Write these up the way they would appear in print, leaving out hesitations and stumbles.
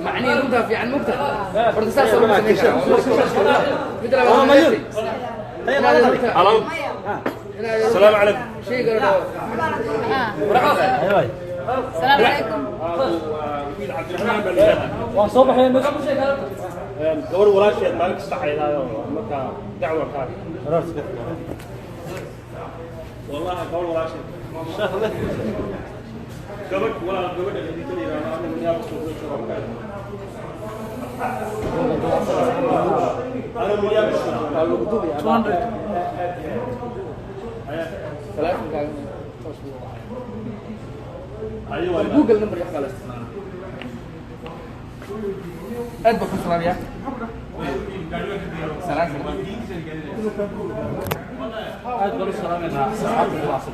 معني نبدأ في عن مبتدأ برتساس السلام عليكم. السلام عليكم. وصبح يا مس. قبل ولا شيء مالك استحي هذا مكة دعوة كان. والله قبل ولا شيء. قبل ولا قبل اللي تري أنا من يوم أنا من يوم 200 أيوة جوجل نمبر يحكي على أدبك السلام يا سلام أدبر السلام يا سعادة الواصل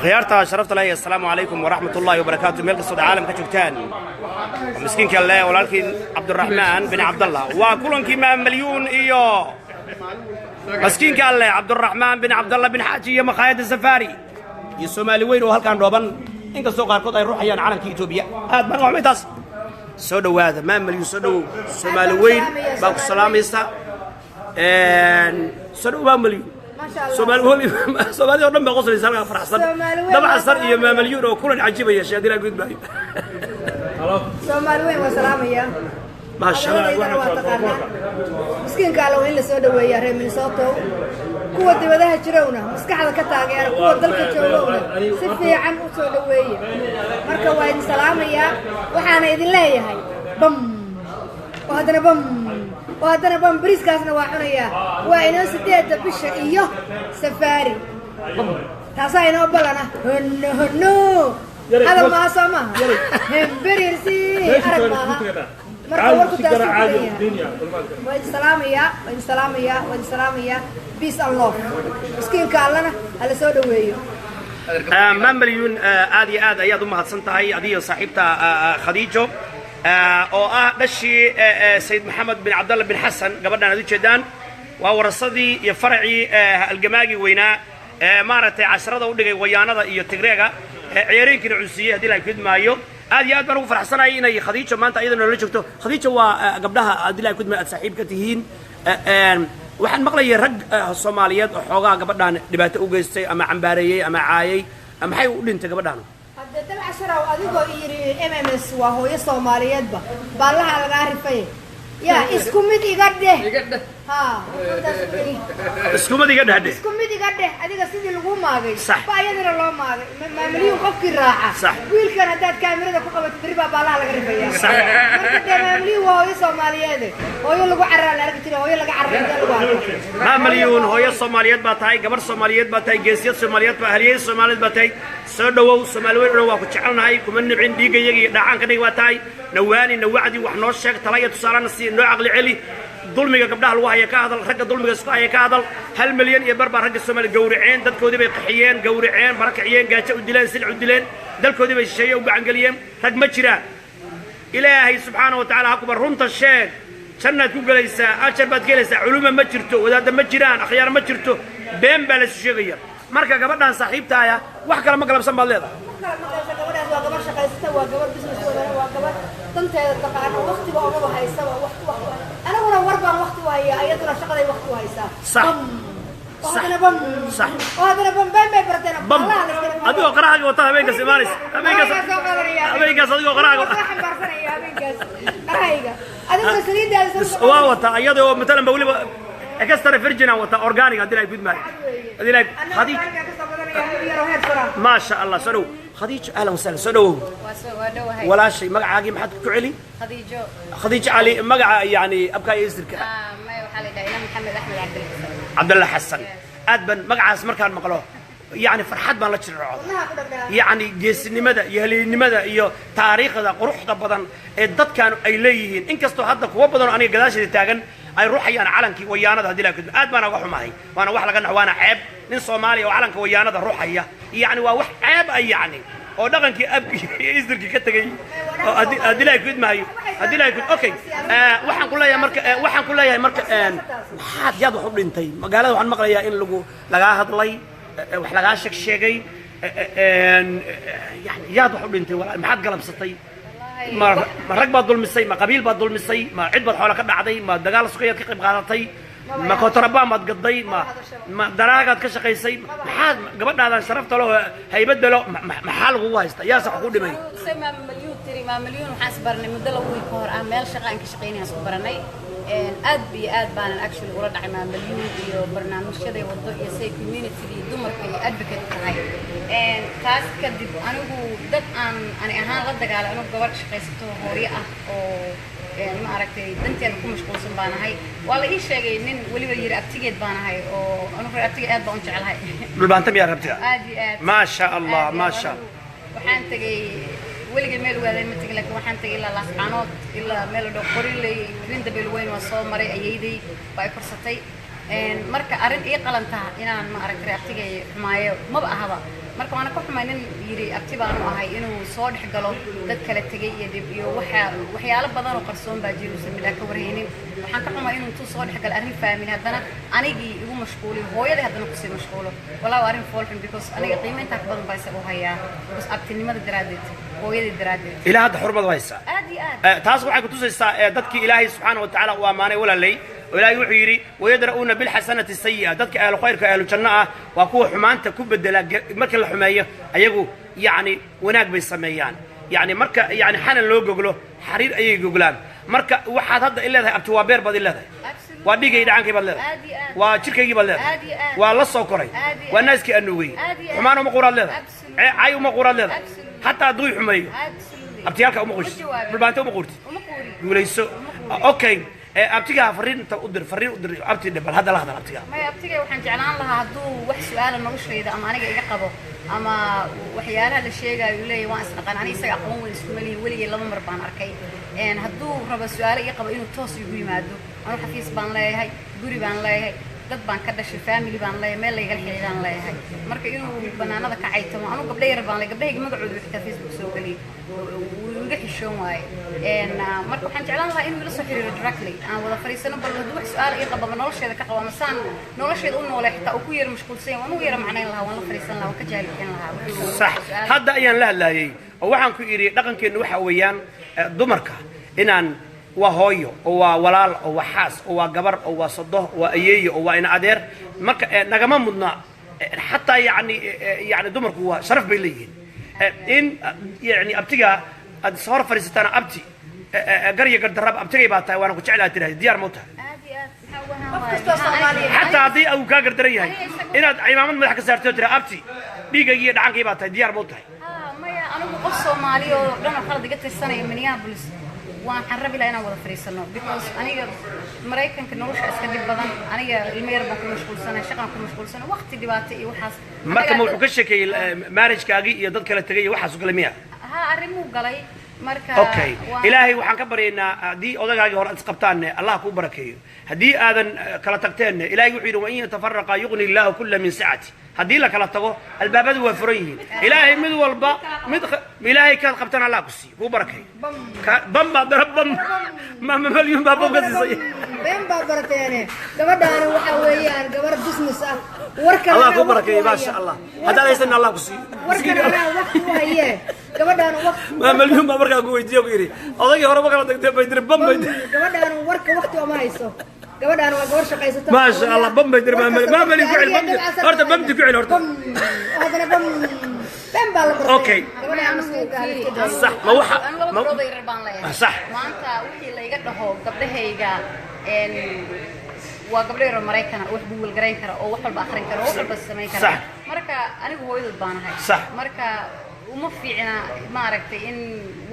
خيارتها شرفت لي. السلام عليكم ورحمة الله وبركاته. ملك الصد عالم كتبتان مسكين كلا ولكن عبد الرحمن بن عبد الله وكلهم كما مليون إيوه مسكين كلا عبد الرحمن بن عبد الله بن حاجي يا مخايد السفاري يسومالي وين وهل كان روبان إنك سوق قاركود أي روح يان عالم كيتوبيا هذا ما هو ميتاس سودو هذا ما مليون سودو سومالي وين باكو السلام يسا سودو ما مليون سومالي ودم بقصر يسال فرحسن دبع صار يا ما مليون وكل عجيبه يا شادي لا قد باي سومالي وين وسلام يا ما شاء الله مسكين قالوا إن السوداء ويا ريمين صوته قوة بدها جرونا مسكحة كتاجر قوة ضلك جرونا سفي عن السوداء ويا مركب وين سلام يا وحنا إذن لا يا هاي وهذا بم بريس كاسنا وحنا يا وين سديت بشة إياه سفاري تاساين أبلنا هنو هذا ما سمع هم بريسي أربعة وين سلامية بيس الله مسكين كالنا على سودا ويو ما مليون آدي أياد أمها تصنتهاي أدي صاحبتها خديجة أو دشي سيد محمد بن عبد الله بن حسن قبلنا هذي جدان وورصدي يفرعي الجماجي وينا مارت عشرة ودقي ويانا يتجرجا عيرين كنا عسية هذي لا يكيد مايو هذه أدبر وفرحسنا إني خديجة ما أنت أيضا ولا شفته خديجة وقبلها هذي لا يكيد ما صاحب كتيهين waxaan maqlayay rag Soomaaliyeed oo xoogaa gabadhan dhibaato u geystay ama cambaarayay ama caayay maxay u dhintay gabadhan hadda dabca sharaw adigoo yiri MMS waa hooyo Soomaaliyeed ba laha laga rifay ya isku mid iga dheh ha isku mid iga dheh isku mid iga dheh adiga sidii lagu maagay baayadina loo maagay maamuliyuu qofkii raaca wiilkan hadaad kaamirada ku qabato diriba baalaha laga rifaya marka maamuliyuu waa hooyo Soomaaliyeed hooyo lagu caraan arag tiro hooyo laga caraan maamuliyuun hooyo Soomaaliyeed baa tahay gabar Soomaaliyeed baa tahay geesiyad Soomaaliyeed baa haliyay Soomaaliyeed baa tahay soo dhawow Soomaaliyeed waa ku jecelnahay kuma nibcin dhiigayga iyo dhacaanka dhig waa tahay nawaani nawacdi wax noo sheeg talaya tusaalana si noo aqli celi dulmiga gabdhaha lagu haya ka hadal ragga dulmiga isku haya ka hadal 1 milyan iyo barbar ragga Soomaali gowraceen dadkoodii bay qaxiyeen gowraceen barakiciyeen gaajo u dileen sil u dileen dalkoodii bay shisheeye u gacan galiyeen rag ma jiraan ilaahay subhanahu wa ta'ala akbar runta sheeg jannad ku galaysa ajar baad galaysa culuma ma jirto wadaad ma jiraan akhyaar ma jirto been baa la sheegaya marka gabadhan saaxiibtaaya wax kale ma galabsan baad leedahay waa gabar shaqaysata waa gabar business waa gabar danteeda taqaano waqtiga uga haysa waqti anaguna warbaan waqti waaya ayaduna shaqaday waqti waysa صح صح وهذا بم برتنا والله أبيو قراءة وطاها بينك سيمانيس أبيك صديق قراءة هذا سليد واو تا أيضا مثلا بقول أكستر فيرجينا وتا أورجانيك هذي لا يفيد معي هذي لا خديج ما شاء الله سلو خديج أهلا وسهلا سلو ولا شيء مقع عاقي ما حد كعلي خديج علي مقع يعني أبقى يزرك ما يوحى لي محمد أحمد عبد الله حسن أدبن مقعس مركان مقلوه يعني فرحات بان لا جرعود يعني جيسنimada iyo haleennimada iyo taariikhda quruxda badan ee dadkan ay leeyihiin inkastoo hadda kuwa badan aniga gadaashada taagan ay ruuxayaan calankii wayaanada hadii la gudbo aad baan uga xumahay waana wax laga naxwaana ceeb nin Soomaali oo calanka wayaanada ruuxaya yani waa wax ceeb ay yani oo dhaqankii abkii isdirkii ka tagay oo hadii la gudmaayo هدي لا يكون اوكي waxaan ku leeyahay marka waxaad yaad wax u dhintay magaalada waxaan maqlayaa in laga hadlay wax laga sheegay yaad wax u dhintay maxaad galabsatay ma rag baad dulmisay ma qabiil baad dulmisay ma cid baad xoolo ka dhacday ma dagaal suuqeed ka qayb qaadatay ma kontrabaan baad gaday ma daraagaad ka shaqaysay maxaad gabadhaadan sharafta loo haybada loo maxaa lagu haysta yaa sax ku dhimay ma milyan waxaan isbarnay muddo laba wiil ka hor ah meel shaqo aan ka shaqaynay aan isku baranay aad iyo aad baanan actually ula dhacay ma milyan iyo barnaamijyada wado iyo say community iyo dumarka iyo advocate tahay taas kadib anigu dad aan ahaan la dagaalay anigu gabar shaqaysato hooyo ah oo ma aragtay danteena ku mashquulsan baan ahay waa la ii sheegay nin waliba yiri abtigeed baan ahay oo anigu abtigeed aad baan u jecelahay dhulbaanta miyaa rabtaa aad iyo aad ma sha Allah ma sha waxaan tagay weliga meel waaday ma tagin laakiin waxaan tagay ilaa laascaanood ilaa meel dhow qorilay rinda beelweyn waa soo maray ayeeday baa fursatay marka arrin ii qalanta inaan ma aragtay abtigay xumaayo maba ahaba marka waana ku xumay nin yiri abti baan u ahay inuu soo dhex galo dad kala tagay iyo dib iyo waxyaalo badan oo qarsoon baa jiray samida ka warhaynin waxaan ka xumay inuu soo dhex galo arrin family haddana anigii igu mashquulay hooyadii haddana ku sii mashquulo walaa arrin foolxun because aniga qiimeynta ka badan baa isagu hayaa because abtinimada daraadeed hooyadii daraadeed ilaa hadda xurmad haysa aad iyo aad taas waxay ku tusaysaa dadkii ilaahay subxaanahu wa ta'aala waa maanay walaalay ilaahay wuxuu yiri wayadra'una bil hasanati sayyi'a dadka ahlu khayrka ahlu janna ah waa kuwa xumaanta ku bedela marka la xumeeyo ayagu yaani wanaag bay sameeyaan yaani marka yaani xanan loo goglo xariir ayay goglaan marka waxaad hadda ileedahay abti waa beer baad ileedahay waa dhigay dhacankay baad leedahay waa jirkaygii baad leedahay waa la soo koray waa naaskii anuugay xumaan uma quraad leedahay ay uma quraad leedahay hatta duu xumeeyo abtiyalka uma qoys bulbaanta uma qurti guulayso okay abtiga fariinta u dir abti dhibal hada la hadal abtiga ma abtiga waxaan jeclaan lahaa haduu wax su'aal noloshayda ama aniga iga qabo ama waxyaalaha la sheegayo leeyahay waan isnaqaan aniga isaga aqoon weyn isku malihin weligii laba mar baan arkay haduu rabo su'aal iga qabo inuu toos igu yimaado anu xafiis baan leeyahay guri baan leeyahay dad baan ka dhashay family baan leeyahay meel laga xiriiraan leeyahay marka inuu banaanada ka caytamo anu gabdhay yar baan leeyahay gabdhayga magacooda wixii Facebook soo galiyay iga xishoon waay marka waxaan jeclaan lahaa inuu ila soo xiriiro directly aan wada fariisano bal haduu wax su'aal iga qabo nolosheeda ka qabo masaan nolosheeda u noolay xitaa uu ku yar mashquulsan waan ugu yar macnayn lahaa waan la fariisan lahaa waan ka jaalibin lahaa sax hadda ayaan la hadlaayay oo waxaan ku iri dhaqankeenu waxa weeyaan dumarka inaan waa hooyo oo waa walaal oo waa xaas oo waa gabar oo waa sadoh waa ayeeyo oo waa ina adeer marka nagama mudna xataa yani dumarku waa sharaf bay leeyihiin in yani abtiga aad soo fariisataan abti garya gardarab abtigay baa tahay waana ku jeclaa tiraahday diyaar ma tahay حتى هذه أو كاجر دريها إن عمامات مدح كسرتها ترى أبتي بيجي يجي دعان كيبات ديار موتها ما أنا بقول صومالي ولما خلص قلت السنة منيابوليس وأنا حرب إلى أنا ولا فريسنا because أنا مريكان كنوش أسكت بدن أنا المير بكون مشغول سنة شغل بكون مشغول سنة وقت دباتي وحاس ما كم وكش كي مارج كاجي يضد كلا تجي وحاس وكلامية ها أرمو قلي اوكي الهي waxaan ka bareenaa hadii odagaaga hore isqabtaan Allah ku barakeeyo hadii aadan kala tagteen ilaahi wuxuu yiri in tafarraqa yughni Allah kull min sa'ati hadii la kala tago albaabadu waa furan yihiin ilaahi mid walba mid ilaahi ka qabtaan Allah ku sii ku barakeeyo bamba darabam ma milyan baabo gasisay bamba barateene gabadhaan waxa weeyaan gabar business ah warka Allah ku barakeeyo ma sha Allah hada aysan Allah ku sii warka waqti waayee gabadhaan waqti ma milyan ba markaa ku weydiiyo ku yiri odagii hore ma kala tagtay bay dir bamba gabadhaan warka waqti ma hayso gabadhaan waa gabar shaqaysata ما شاء الله بمبي در ما ملي فعل بمبي هرت بمبي فعل هرت هذا بم بالبرتين اوكي صح ما هو صح ما انت وحي لا iga dhaho gabdhahayga waa gabdho yar Mareykan wax buul gareyn kara oo wax walba akhrin kara oo wax walba sameyn kara marka anigu hooyadad baan ahay marka uma fiicna ma aragtay in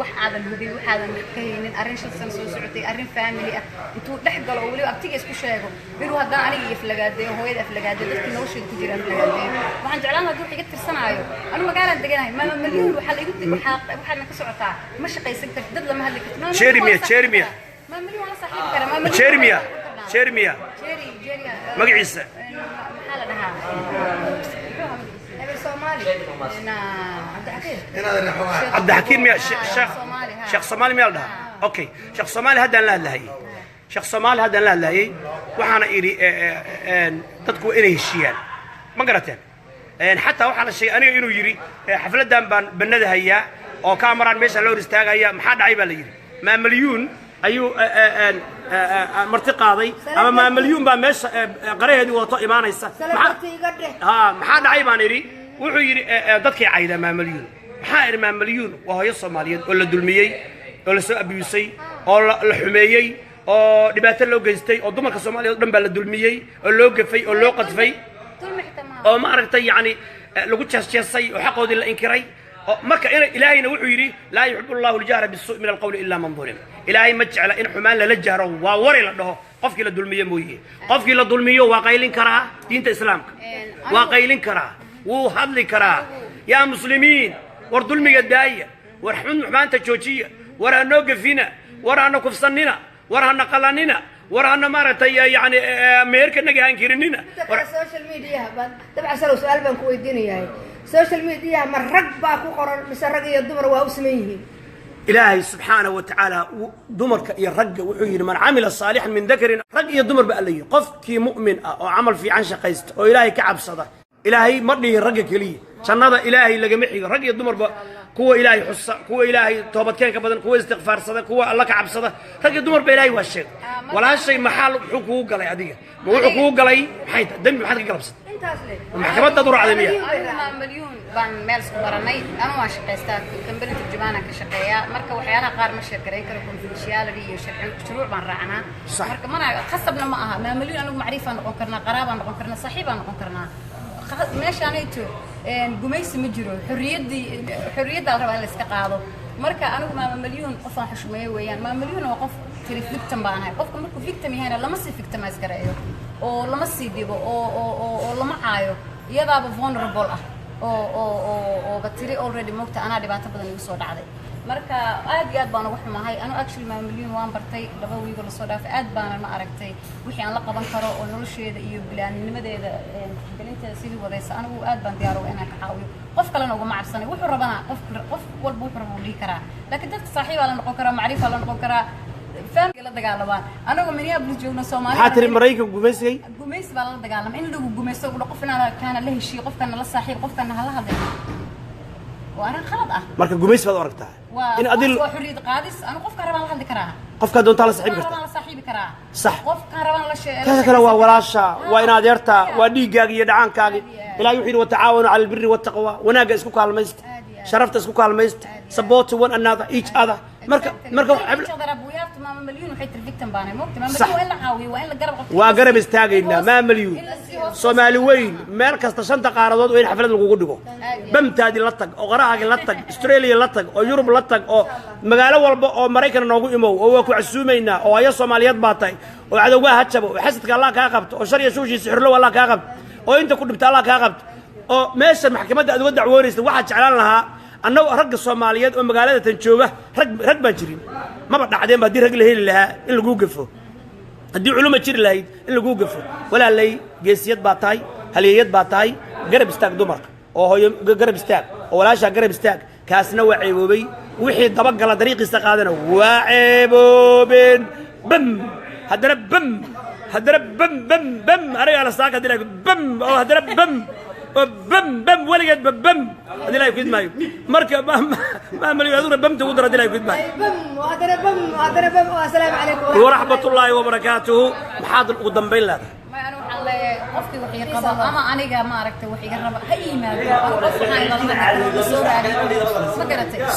wax aadan hubin wax aadan ka haynin arrin shaqsan soo socotay arrin family ah intuu dhex galo oo waliba abtiga isku sheego inuu haddana aniga iflagaaday hooyada iflagaaday dadkii noloshooda ku jira iflagaaday waxaan jeclaan lahaa dadka iga tirsanaayo anu magaalaan deganahay ma milyan waxa la igu waxaana ka socotaa ma shaqaysan kartid dad lama hadli kartid Jeremiah ma milyan wala saaxiib kara ma Jeremiah magaciisa maxaa la dhahaa عبد الحكيم يا شيخ صومالي ميال ده اوكي شيخ صومالي هذا لا لهي شيخ صومالي هذا لا لهي waxaana iri dadku inay heshiyaan ma garateen حتى waxaana shay aniga inuu yiri xafladan baan banada hayaa oo kaamaraan meesha loo istaagaya maxaa dhacay baa la yiri ma milyuun ayuu marti qaaday ama ma milyuun baa meesha qaraheedii wato imaanaysa maxaa dhacay baan iri wuxuu yiri dadkii cayda ma milyuun maxaa iri ma milyuun waa hooyo Soomaaliyeed oo la dulmiyay oo la soo abiyusay oo la xumeeyay oo dhibaato loo geystay oo dumarka Soomaaliyeed dhan baa la dulmiyay oo loo gafay oo loo qadfay oo ma aragtay yani lagu jeesjeesay oo xaqoodii la inkiray marka ilaahayna wuxuu yiri la yuhibbu Allahu al-jahra bis-su'i min al-qawli illa man zulim ilaahay ma jecla in xumaan la jahro waa wari la dhaho qofkii la dulmiyo mooyee qofkii la dulmiyo waa qaylin karaa diinta islaamka waa qaylin karaa wuu hadli karaa yaa muslimiin war dulmiga daaya war xumaanta joojiya war hanoo gafina war hana kufsanina war hana qalanina war hana maaragtay yani meerka naga hankirinina social media dabcan su'aal baan ku weydiinayaa social media ma rag baa ku qoran mise rag iyo dumar waa u sameeyeen ilaahay subhanahu wa ta'ala dumarka iyo ragga wuxuu yiri man amila salihan min dhakarin rag iyo dumar ba alay qofkii mu'min ah oo amal fiican shaqaysta oo ilaahay ka cabsada ilaahay ma dhihin ragga kaliya jannada ilaahay laga mixiyo rag iyo dumar ba kuwa ilaahay xusa kuwa ilaahay toobadkeenka badan kuwa istighfaarsada kuwa alla ka cabsada rag iyo dumar ba ilaahay waa sheeg walaashay maxal wuxuu ku galay adiga ma wuxuu ku galay maxay dambi maxad ka galabsad maxkamadda duracday miya milyuun baan meel isku baranay ana waan shaqaystaa kambanida turjumaana ka shaqeeya marka waxyaalaha qaar ma sheekareyn karo confidentiality iyo shuruuc baan raacnaa marka mana khasabna ma aha milyuun anigu macrifaan noqon karnaa qaraabaan noqon karnaa saaxiibaan noqon karnaa meeshaanayto gumaysi ma jiro xorriyadda la rabaa in la iska qaado marka anigu maama milyuun qof aan xushmeeyo weeyaan maama milyuun waa qof tiri victim baan ahay qofka markuu victim yahayna lama sii victimize gareeyo oo lama sii dhibo oo lama caayo iyadaaba vulnerable ah oo batiri already moogta anaa dhibaato badan igu soo dhacday marka aad iyo aad baan ugu xumahay anu actually maama milyuun waan bartay 2 wiigo la soo dhaafay aad baan ma aragtay wixii aan la qaban karo oo nolosheeda iyo bilaanimadeeda gelinteeda sidii wadaysa anigu aad baan diyaar u inaan ka caawiyo qof kalena uga macabsanay wuxuu rabana qof walba wuxuu rabo dhigi karaa laakiin dadka saaxiib la noqon karaa macrifa la noqon karaa family la dagaalaan anagu Minneapolis joogno Soomaaliya xatir Mareykan gumeysay baa la dagaalamay in lagu gumeysto qof inaan kana la heshiyo qofkana la saaxiib qofkana hala hadlay وأنا خلط marka gumeys baad aragtaa in adil xurriyad qaadis ana qofka rabaan la hadli karaa qofka doonta la saaxiib kartaa la saaxiib karaa sax qofka rabaan la sheego kala waa walaasha waa in adeerta waa dhiigaaga iyo dhacaankaaga ilaahay wuxuu yiri tacaawanu cala albirri wattaqwa wanaaga isku kaalmaysta sharafta isku kaalmaysta support one another each other marka maama milyuun waxay tir victim baanay moogta maama milyuun in la caawiyo waa in la garab qabto waa garab istaagayna maama milyuun Soomaali weyn meel kasta shanta qaaradood oo in xaflad lagu dhigo bamtaadi la tag oo qarahaagi la tag Australia la tag oo Yurub la tag oo magaalo walba oo Mareykan noogu imow oo waa ku casuumayna oo ay Soomaaliyeed baatay oo cadawga hajabo oo xasadka Allah ka qabto oo shariya suushi sixirlo Allah ka qabto oo inta ku dhibta Allah ka qabto oo meesha maxkamadda aad uga dacwoonaysid waxa jeclaan lahaa annagu ragga Soomaaliyeed oo magaalada tan jooga rag baan jirin maba dhacdeen ba rag la heli lahaa in lagu gafo hadii culimo jiri lahayd in lagu gafo walaalay geesiyad baa tahay haliyad baa tahay garab istaag dumarka oo hooyo garab istaag oo walaasha garab istaag kaasna waa ceeboobay wixii daba gala dariiqiisa qaadana waa ceeboobeen bam hadana bam ariga la saaka dilay bam oo hadana bam waligeed bam dilay ku idmaayo marka ma maliyo bam tu dara dilay ku idmaayo hadana bam assalaamu calaykum wa rahmatullahi wa barakatuh maxaad ugu dambeyn lahayd ma anu waxaan qofkii wixii qaba ama aniga ma aragtay wixii iga raba ha yimaado qof waxaan la soo raadin ma garatay wax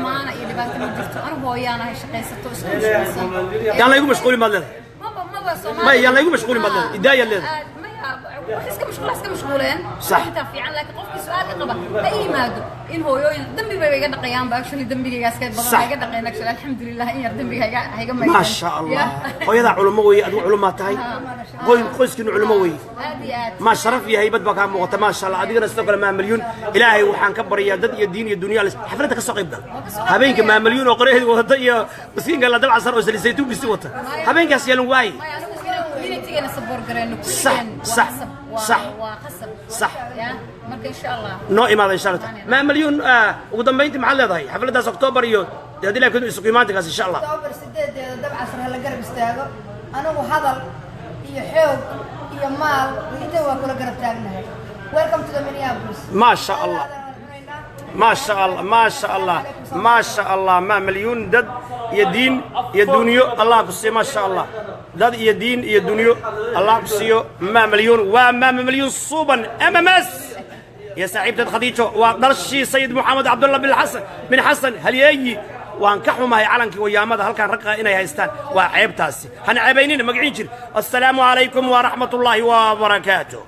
maana iyo dhibaato ma jirto anu hooyaanahay shaqaysato isku shaqaysan yaan la igu mashquuli ma leedahay ما يلا يقوم مشغولين بدل إداية اللي iska mashquuleen inta fiican laakiin qofkii su'aal ka qaba ay maado in hooyooyin dambi bay iga dhaqayaan ba actually dambigaygaas ka badan iga dhaqeen actually alxamdulillah in yar dambigayga hayga ma ما شاء الله hooyada culimo way aduu culimo tahay qoyskiinu culimo way ما شرف yahay bad baa ka muuqata ما شاء الله adigana sidoo kale ma milyuun ilaahay waxaan ka bariyaa dad iyo diin iyo dunya xaflada ka soo qayb gal habeenka ma milyuun oo qoreeyay wada iyo miskiinka la dal casar oo saliisaytu bisi wata habeenkaas yeelan waay صح صح marka insha Allah noo imaado insha Allah ma milyuun ugu dambeyntii maxaa leedahay xafladaas October iyo هذه لا كنت إسقيماتك إن شاء الله أكتوبر 8 دبع عصر هلا قرب استاجو أنا وهذا يحوق يمال ويتوا كل قرب تاجنا Welcome to the Minneapolis ما شاء الله ما شاء الله ما شاء الله ما شاء الله ما مليون دد يدين يدونيو الله كسي ما شاء الله دد يدين يدونيو الله كسيو ما مليون وما مليون صوبا MMS يا سعيدة خديجة ودرشي سيد محمد عبد الله بن حسن هل يجي وانكحوا ما هي علنك ويامد هل كان رقة إنا يستان وعيب تاسي هن عيبينين مقعين السلام عليكم ورحمة الله وبركاته